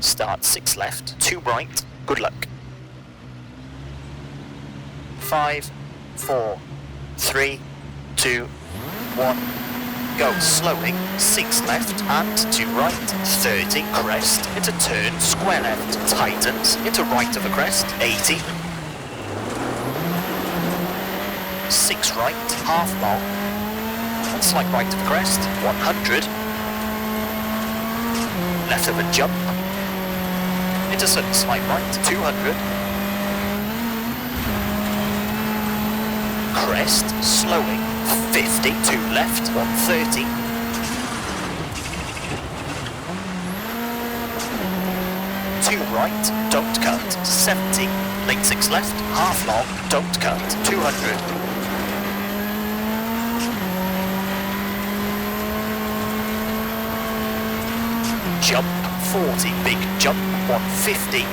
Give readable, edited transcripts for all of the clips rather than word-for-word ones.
Start 6 left, 2 right, good luck. 5, 4, 3, 2, 1, go, slowing, 6 left and 2 right, 30, crest, into turn, square left, tightens, into right of a crest, 80, 6 right, half long, and slight right of a crest, 100, left of a jump, into sudden slight right, 200, crest, slowing, 50, 2 left, 130, two right, don't cut, 70, late 6 left, half long, don't cut, 200, jump, 40, big jump, 150,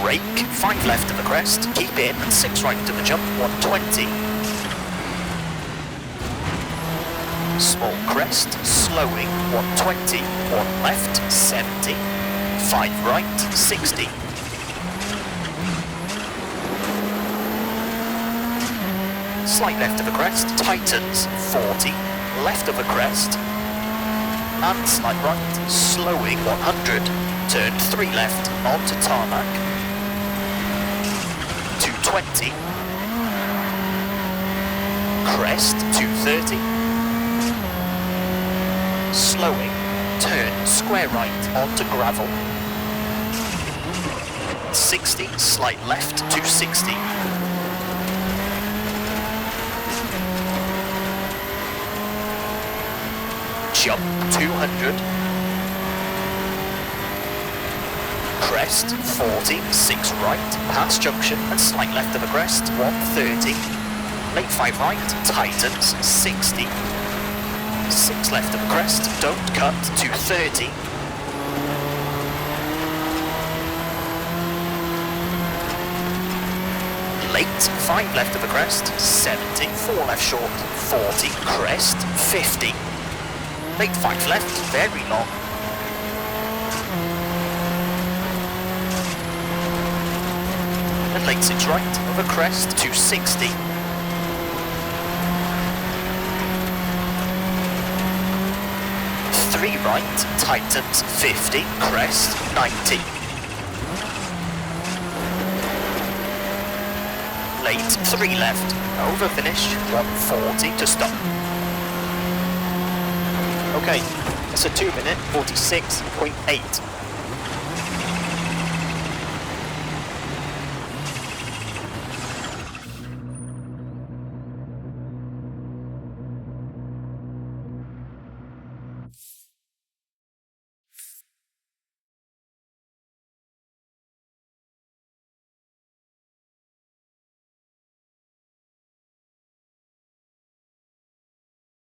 brake, 5 left of the crest, keep in, and 6 right of the jump, 120, small crest, slowing, 120, 1 left, 70, 5 right, 60, slight left of the crest, tightens, 40, left of the crest, and slight right, slowing, 100, turn 3 left, onto tarmac, 220, crest, 230, slowing, turn, square right, onto gravel, 60, slight left, 260, jump, 200, crest, 40, 6 right, pass junction, and slight left of the crest, 130, late 5 right, tightens, 60, 6 left of the crest, don't cut, 230, late, 5 left of the crest, 70, 4 left short, 40, crest, 50, late 5 left, very long, and late 6 right, over crest, 260, right, tightens, 50, crest, 90. Late, 3 left, over finish, 140 to stop. Okay, that's a 2 minute 46.8.